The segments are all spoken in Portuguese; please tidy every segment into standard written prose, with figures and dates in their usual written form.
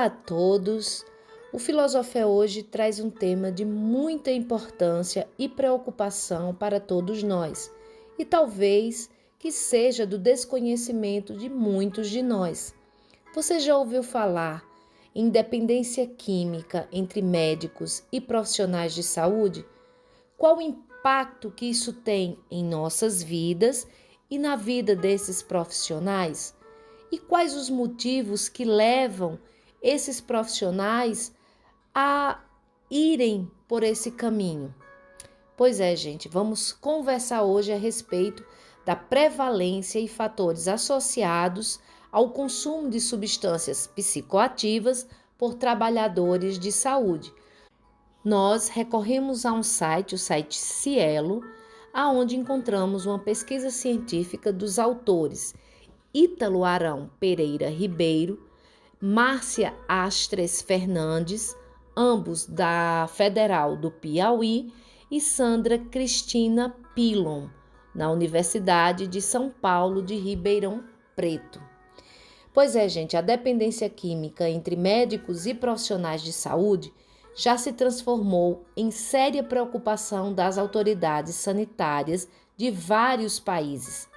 Olá a todos! O Filosofé hoje traz um tema de muita importância e preocupação para todos nós, e talvez que seja do desconhecimento de muitos de nós. Você já ouviu falar em dependência química entre médicos e profissionais de saúde? Qual o impacto que isso tem em nossas vidas e na vida desses profissionais? E quais os motivos que levam esses profissionais a irem por esse caminho? Pois é, gente, vamos conversar hoje a respeito da prevalência e fatores associados ao consumo de substâncias psicoativas por trabalhadores de saúde. Nós recorremos a um site, o site Cielo, aonde encontramos uma pesquisa científica dos autores Ítalo Arão Pereira Ribeiro, Márcia Astres Fernandes, ambos da Federal do Piauí, e Sandra Cristina Pilon, na Universidade de São Paulo de Ribeirão Preto. Pois é, gente, a dependência química entre médicos e profissionais de saúde já se transformou em séria preocupação das autoridades sanitárias de vários países.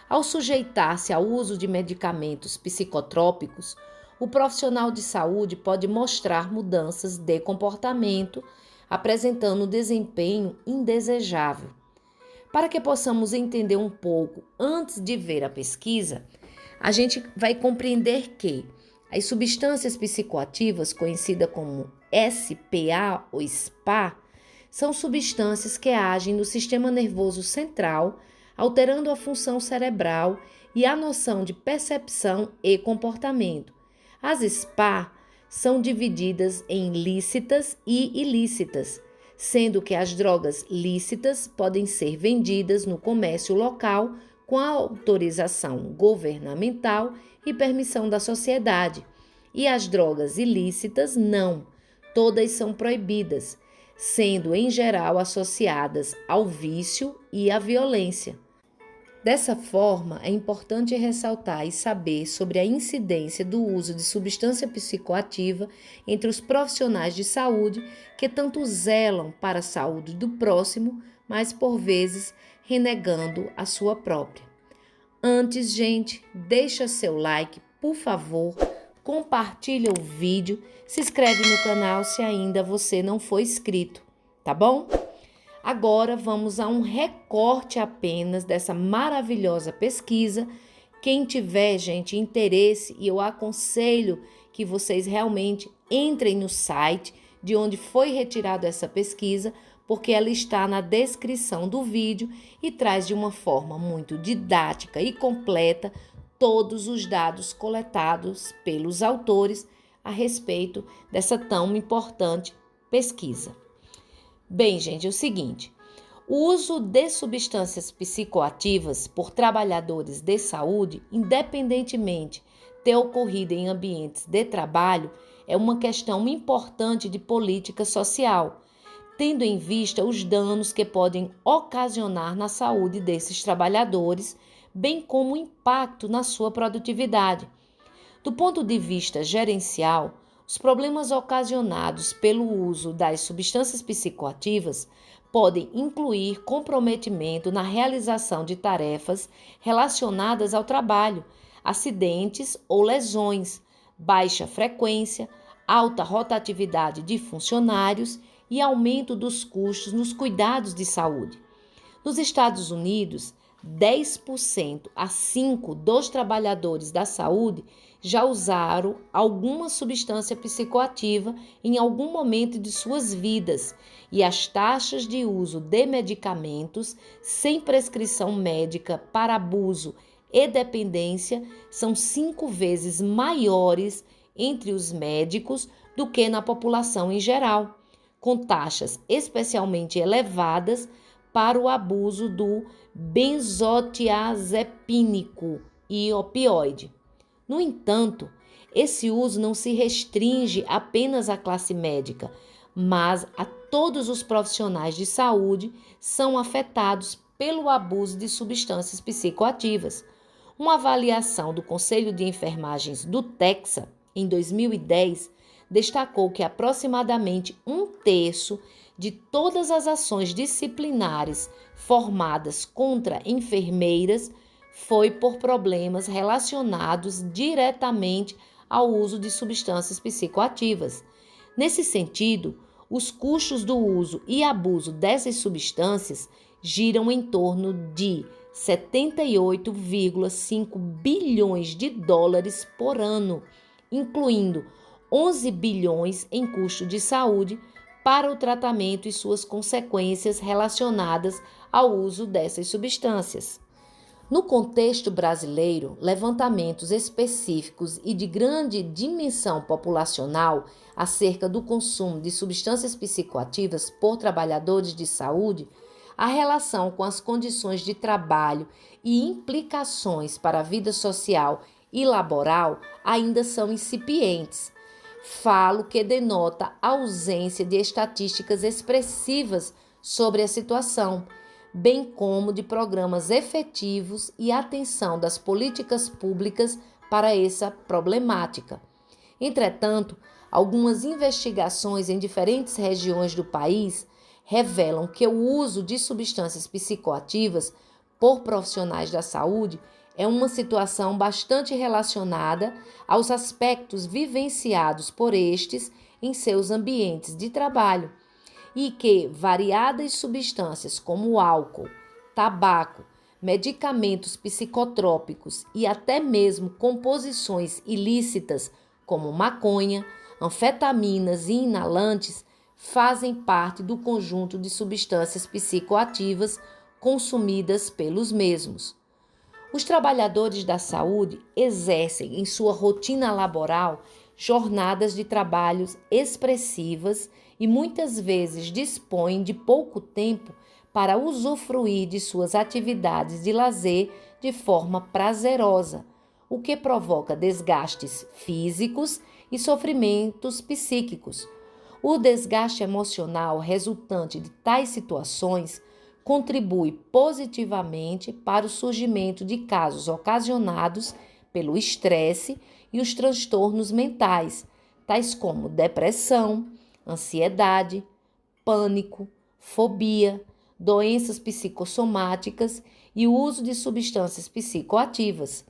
Ao sujeitar-se ao uso de medicamentos psicotrópicos, o profissional de saúde pode mostrar mudanças de comportamento, apresentando um desempenho indesejável. Para que possamos entender um pouco antes de ver a pesquisa, a gente vai compreender que as substâncias psicoativas, conhecidas como SPA ou SPA, são substâncias que agem no sistema nervoso central, alterando a função cerebral e a noção de percepção e comportamento. As SPA são divididas em lícitas e ilícitas, sendo que as drogas lícitas podem ser vendidas no comércio local com a autorização governamental e permissão da sociedade, e as drogas ilícitas não, todas são proibidas, sendo em geral associadas ao vício e à violência. Dessa forma, é importante ressaltar e saber sobre a incidência do uso de substância psicoativa entre os profissionais de saúde que tanto zelam para a saúde do próximo, mas por vezes renegando a sua própria. Antes, gente, deixa seu like, por favor, compartilha o vídeo, se inscreve no canal se ainda você não for inscrito, tá bom? Agora vamos a um recorte apenas dessa maravilhosa pesquisa. Quem tiver, gente, interesse, e eu aconselho que vocês realmente entrem no site de onde foi retirada essa pesquisa, porque ela está na descrição do vídeo e traz de uma forma muito didática e completa todos os dados coletados pelos autores a respeito dessa tão importante pesquisa. Bem, gente, é o seguinte, o uso de substâncias psicoativas por trabalhadores de saúde, independentemente ter ocorrido em ambientes de trabalho, é uma questão importante de política social, tendo em vista os danos que podem ocasionar na saúde desses trabalhadores, bem como o impacto na sua produtividade. Do ponto de vista gerencial, os problemas ocasionados pelo uso das substâncias psicoativas podem incluir comprometimento na realização de tarefas relacionadas ao trabalho, acidentes ou lesões, baixa frequência, alta rotatividade de funcionários e aumento dos custos nos cuidados de saúde. Nos Estados Unidos, 10% a 5% dos trabalhadores da saúde já usaram alguma substância psicoativa em algum momento de suas vidas, e as taxas de uso de medicamentos sem prescrição médica para abuso e dependência são 5 vezes maiores entre os médicos do que na população em geral, com taxas especialmente elevadas para o abuso do benzodiazepínico e opioide. No entanto, esse uso não se restringe apenas à classe médica, mas a todos os profissionais de saúde são afetados pelo abuso de substâncias psicoativas. Uma avaliação do Conselho de Enfermagens do Texas em 2010, destacou que aproximadamente um terço de todas as ações disciplinares formadas contra enfermeiras foi por problemas relacionados diretamente ao uso de substâncias psicoativas. Nesse sentido, os custos do uso e abuso dessas substâncias giram em torno de 78,5 bilhões de dólares por ano, incluindo 11 bilhões em custo de saúde para o tratamento e suas consequências relacionadas ao uso dessas substâncias. No contexto brasileiro, levantamentos específicos e de grande dimensão populacional acerca do consumo de substâncias psicoativas por trabalhadores de saúde, a relação com as condições de trabalho e implicações para a vida social e laboral ainda são incipientes. Falo que denota ausência de estatísticas expressivas sobre a situação, bem como de programas efetivos e atenção das políticas públicas para essa problemática. Entretanto, algumas investigações em diferentes regiões do país revelam que o uso de substâncias psicoativas por profissionais da saúde é uma situação bastante relacionada aos aspectos vivenciados por estes em seus ambientes de trabalho, e que variadas substâncias como álcool, tabaco, medicamentos psicotrópicos e até mesmo composições ilícitas como maconha, anfetaminas e inalantes fazem parte do conjunto de substâncias psicoativas consumidas pelos mesmos. Os trabalhadores da saúde exercem em sua rotina laboral jornadas de trabalhos expressivas e muitas vezes dispõem de pouco tempo para usufruir de suas atividades de lazer de forma prazerosa, o que provoca desgastes físicos e sofrimentos psíquicos. O desgaste emocional resultante de tais situações contribui positivamente para o surgimento de casos ocasionados pelo estresse e os transtornos mentais, tais como depressão, ansiedade, pânico, fobia, doenças psicossomáticas e o uso de substâncias psicoativas.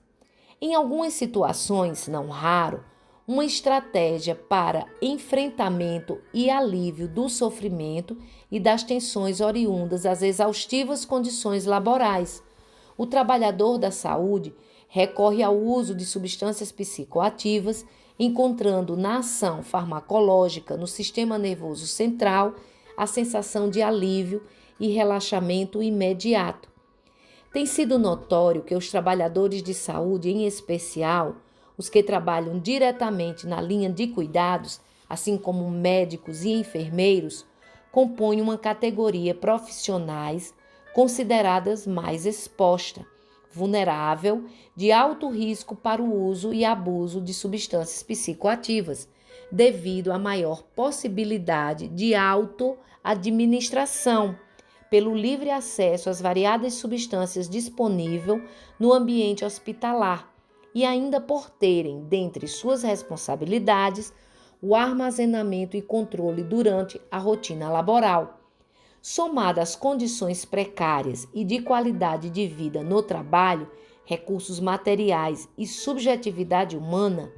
Em algumas situações, não raro, uma estratégia para enfrentamento e alívio do sofrimento e das tensões oriundas das exaustivas condições laborais. O trabalhador da saúde recorre ao uso de substâncias psicoativas, encontrando na ação farmacológica no sistema nervoso central a sensação de alívio e relaxamento imediato. Tem sido notório que os trabalhadores de saúde, em especial os que trabalham diretamente na linha de cuidados, assim como médicos e enfermeiros, compõem uma categoria profissionais consideradas mais exposta, vulnerável, de alto risco para o uso e abuso de substâncias psicoativas, devido à maior possibilidade de auto-administração, pelo livre acesso às variadas substâncias disponíveis no ambiente hospitalar e ainda por terem, dentre suas responsabilidades, o armazenamento e controle durante a rotina laboral. Somada às condições precárias e de qualidade de vida no trabalho, recursos materiais e subjetividade humana,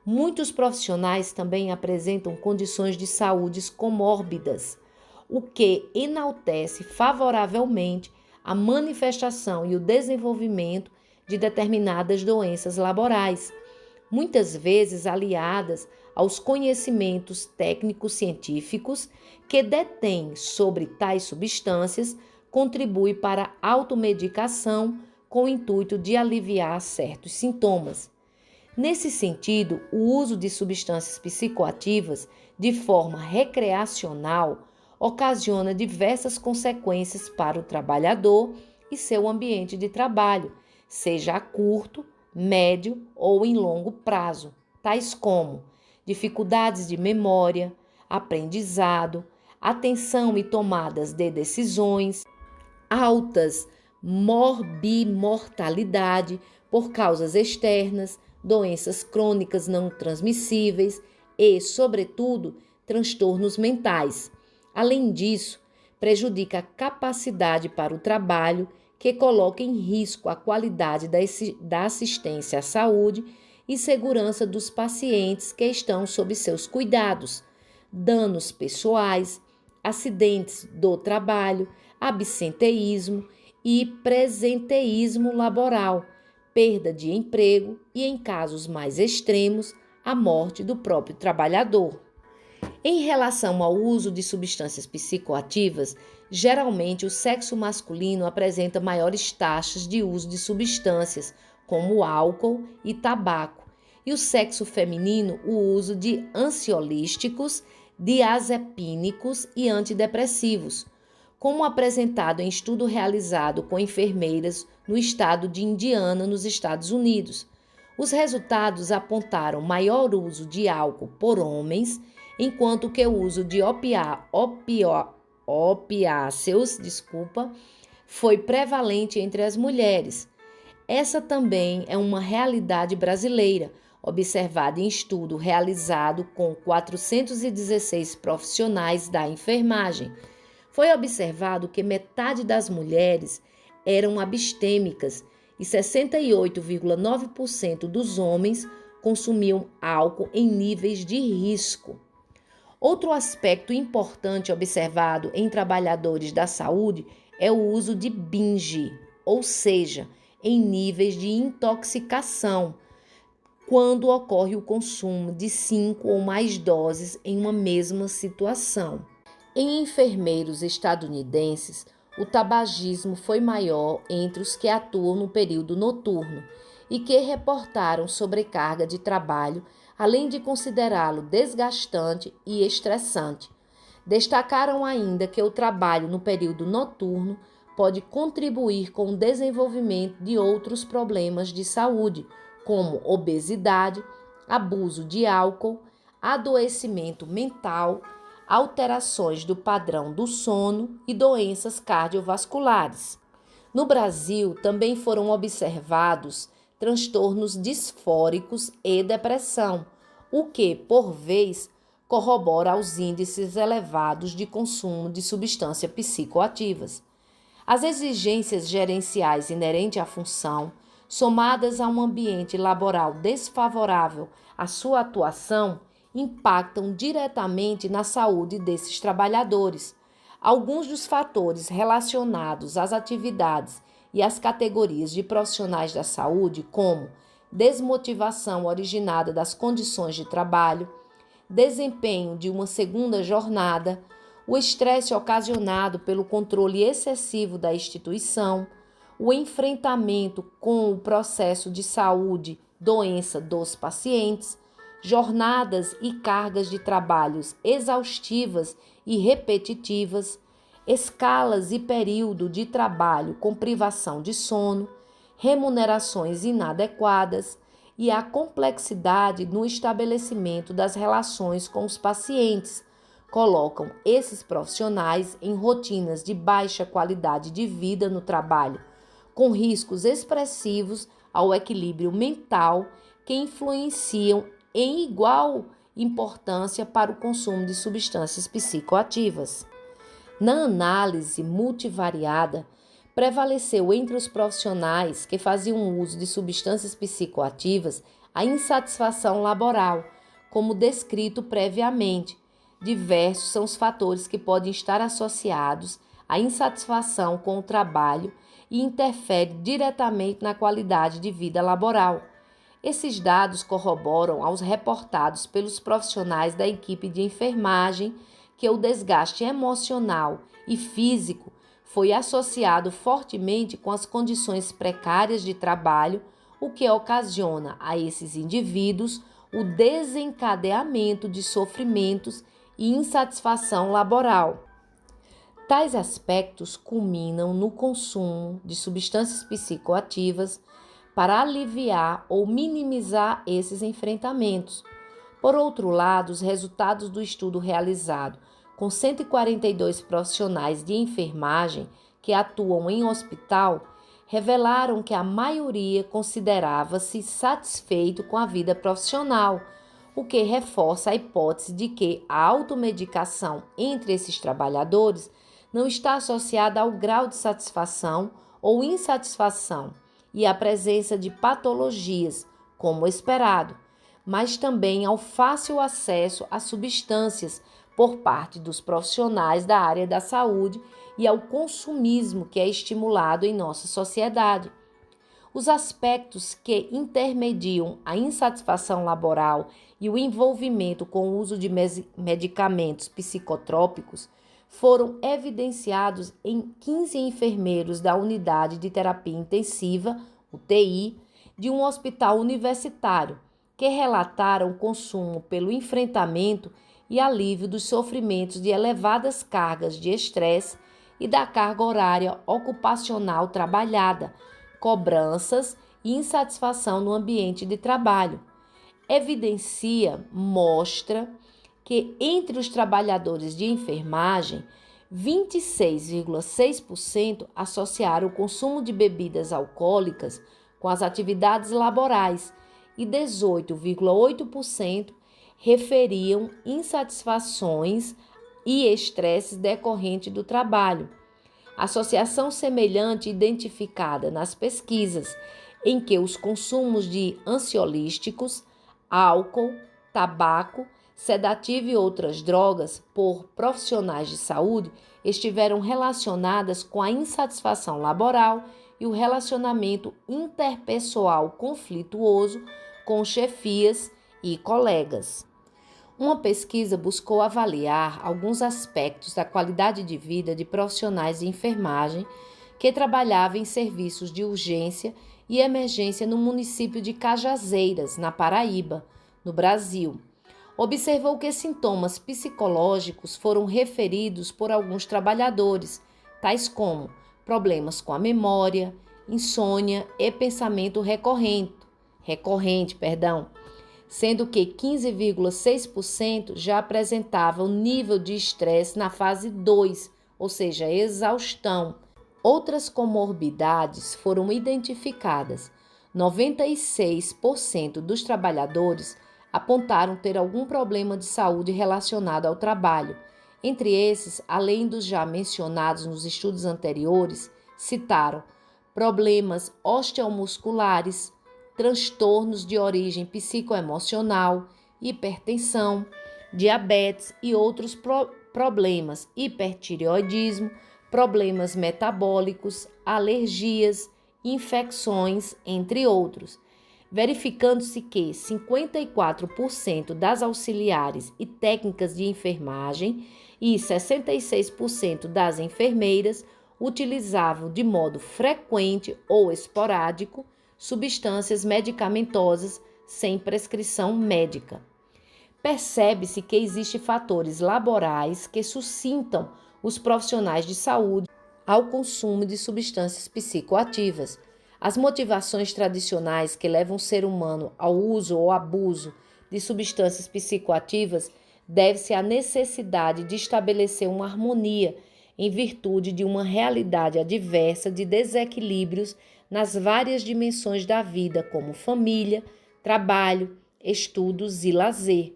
muitos profissionais também apresentam condições de saúde comórbidas, o que enaltece favoravelmente a manifestação e o desenvolvimento de determinadas doenças laborais, muitas vezes aliadas aos conhecimentos técnicos científicos que detêm sobre tais substâncias, contribui para a automedicação com o intuito de aliviar certos sintomas. Nesse sentido, o uso de substâncias psicoativas de forma recreacional ocasiona diversas consequências para o trabalhador e seu ambiente de trabalho, seja a curto, médio ou em longo prazo, tais como dificuldades de memória, aprendizado, atenção e tomadas de decisões, altas morbimortalidade por causas externas, doenças crônicas não transmissíveis e, sobretudo, transtornos mentais. Além disso, prejudica a capacidade para o trabalho, que coloca em risco a qualidade da assistência à saúde e segurança dos pacientes que estão sob seus cuidados, danos pessoais, acidentes do trabalho, absenteísmo e presenteísmo laboral, perda de emprego e, em casos mais extremos, a morte do próprio trabalhador. Em relação ao uso de substâncias psicoativas, geralmente o sexo masculino apresenta maiores taxas de uso de substâncias, como álcool e tabaco, e o sexo feminino o uso de ansiolíticos, diazepínicos e antidepressivos, como apresentado em estudo realizado com enfermeiras no estado de Indiana, nos Estados Unidos. Os resultados apontaram maior uso de álcool por homens, enquanto que o uso de opiáceos, foi prevalente entre as mulheres. Essa também é uma realidade brasileira, observada em estudo realizado com 416 profissionais da enfermagem. Foi observado que metade das mulheres eram abstêmicas e 68,9% dos homens consumiam álcool em níveis de risco. Outro aspecto importante observado em trabalhadores da saúde é o uso de binge, ou seja, em níveis de intoxicação, quando ocorre o consumo de 5 ou mais doses em uma mesma situação. Em enfermeiros estadunidenses, o tabagismo foi maior entre os que atuam no período noturno e que reportaram sobrecarga de trabalho, além de considerá-lo desgastante e estressante. Destacaram ainda que o trabalho no período noturno pode contribuir com o desenvolvimento de outros problemas de saúde, como obesidade, abuso de álcool, adoecimento mental, alterações do padrão do sono e doenças cardiovasculares. No Brasil, também foram observados transtornos disfóricos e depressão, o que, por vez, corrobora os índices elevados de consumo de substâncias psicoativas. As exigências gerenciais inerentes à função, somadas a um ambiente laboral desfavorável à sua atuação, impactam diretamente na saúde desses trabalhadores. Alguns dos fatores relacionados às atividades e às categorias de profissionais da saúde, como desmotivação originada das condições de trabalho, desempenho de uma segunda jornada, o estresse ocasionado pelo controle excessivo da instituição, o enfrentamento com o processo de saúde, doença dos pacientes, jornadas e cargas de trabalhos exaustivas e repetitivas, escalas e período de trabalho com privação de sono, remunerações inadequadas e a complexidade no estabelecimento das relações com os pacientes, colocam esses profissionais em rotinas de baixa qualidade de vida no trabalho, com riscos expressivos ao equilíbrio mental que influenciam em igual importância para o consumo de substâncias psicoativas. Na análise multivariada, prevaleceu entre os profissionais que faziam uso de substâncias psicoativas a insatisfação laboral, como descrito previamente. Diversos são os fatores que podem estar associados à insatisfação com o trabalho e interferem diretamente na qualidade de vida laboral. Esses dados corroboram aos reportados pelos profissionais da equipe de enfermagem que o desgaste emocional e físico foi associado fortemente com as condições precárias de trabalho, o que ocasiona a esses indivíduos o desencadeamento de sofrimentos e insatisfação laboral. Tais aspectos culminam no consumo de substâncias psicoativas para aliviar ou minimizar esses enfrentamentos. Por outro lado, os resultados do estudo realizado com 142 profissionais de enfermagem que atuam em hospital revelaram que a maioria considerava-se satisfeito com a vida profissional, o que reforça a hipótese de que a automedicação entre esses trabalhadores não está associada ao grau de satisfação ou insatisfação e à presença de patologias, como esperado, mas também ao fácil acesso a substâncias por parte dos profissionais da área da saúde e ao consumismo que é estimulado em nossa sociedade. Os aspectos que intermediam a insatisfação laboral e o envolvimento com o uso de medicamentos psicotrópicos foram evidenciados em 15 enfermeiros da Unidade de Terapia Intensiva, UTI, de um hospital universitário, que relataram o consumo pelo enfrentamento e alívio dos sofrimentos de elevadas cargas de estresse e da carga horária ocupacional trabalhada, cobranças e insatisfação no ambiente de trabalho. Mostra que entre os trabalhadores de enfermagem, 26,6% associaram o consumo de bebidas alcoólicas com as atividades laborais e 18,8% referiam insatisfações e estresses decorrentes do trabalho. Associação semelhante identificada nas pesquisas, em que os consumos de ansiolíticos, álcool, tabaco, sedativo e outras drogas por profissionais de saúde estiveram relacionadas com a insatisfação laboral e o relacionamento interpessoal conflituoso com chefias e colegas. Uma pesquisa buscou avaliar alguns aspectos da qualidade de vida de profissionais de enfermagem que trabalhavam em serviços de urgência e emergência no município de Cajazeiras, na Paraíba, no Brasil. Observou que sintomas psicológicos foram referidos por alguns trabalhadores, tais como problemas com a memória, insônia e pensamento recorrente, sendo que 15,6% já apresentavam nível de estresse na fase 2, ou seja, exaustão. Outras comorbidades foram identificadas. 96% dos trabalhadores apontaram ter algum problema de saúde relacionado ao trabalho. Entre esses, além dos já mencionados nos estudos anteriores, citaram problemas osteomusculares, transtornos de origem psicoemocional, hipertensão, diabetes e outros problemas, hipertireoidismo, problemas metabólicos, alergias, infecções, entre outros. Verificando-se que 54% das auxiliares e técnicas de enfermagem e 66% das enfermeiras utilizavam de modo frequente ou esporádico substâncias medicamentosas sem prescrição médica. Percebe-se que existem fatores laborais que suscitam os profissionais de saúde ao consumo de substâncias psicoativas. As motivações tradicionais que levam o ser humano ao uso ou abuso de substâncias psicoativas deve-se à necessidade de estabelecer uma harmonia em virtude de uma realidade adversa de desequilíbrios nas várias dimensões da vida, como família, trabalho, estudos e lazer.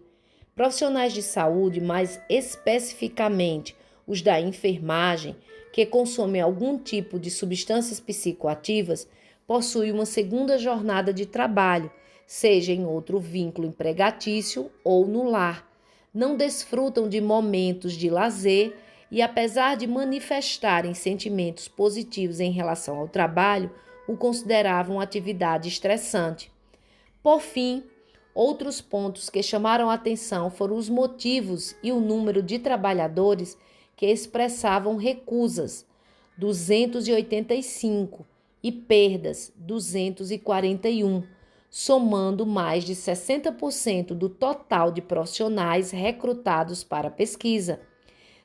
Profissionais de saúde, mais especificamente os da enfermagem, que consomem algum tipo de substâncias psicoativas, possuem uma segunda jornada de trabalho, seja em outro vínculo empregatício ou no lar. Não desfrutam de momentos de lazer e, apesar de manifestarem sentimentos positivos em relação ao trabalho, o consideravam atividade estressante. Por fim, outros pontos que chamaram a atenção foram os motivos e o número de trabalhadores que expressavam recusas, 285, e perdas, 241, somando mais de 60% do total de profissionais recrutados para a pesquisa.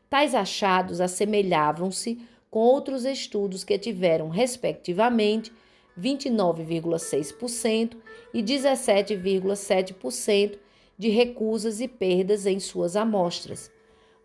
Tais achados assemelhavam-se com outros estudos que tiveram, respectivamente, 29,6% e 17,7% de recusas e perdas em suas amostras.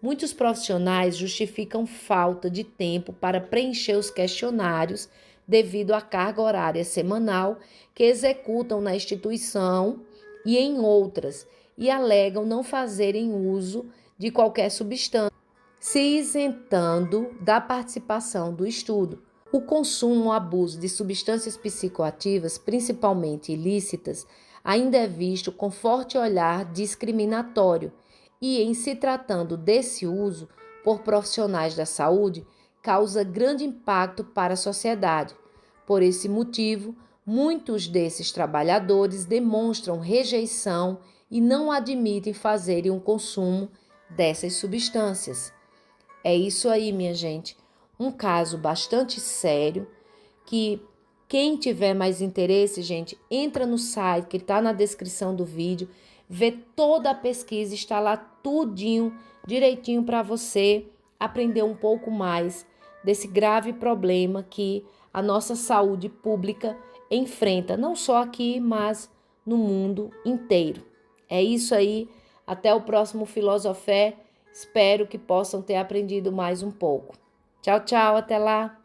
Muitos profissionais justificam falta de tempo para preencher os questionários devido à carga horária semanal que executam na instituição e em outras, e alegam não fazerem uso de qualquer substância, se isentando da participação do estudo. O consumo ou abuso de substâncias psicoativas, principalmente ilícitas, ainda é visto com forte olhar discriminatório e, em se tratando desse uso por profissionais da saúde, causa grande impacto para a sociedade. Por esse motivo, muitos desses trabalhadores demonstram rejeição e não admitem fazerem um consumo dessas substâncias. É isso aí, minha gente. Um caso bastante sério que quem tiver mais interesse, gente, entra no site que está na descrição do vídeo, vê toda a pesquisa, está lá tudinho, direitinho para você aprender um pouco mais desse grave problema que a nossa saúde pública enfrenta, não só aqui, mas no mundo inteiro. É isso aí, até o próximo Filosofé. Espero que possam ter aprendido mais um pouco. Tchau, tchau, até lá!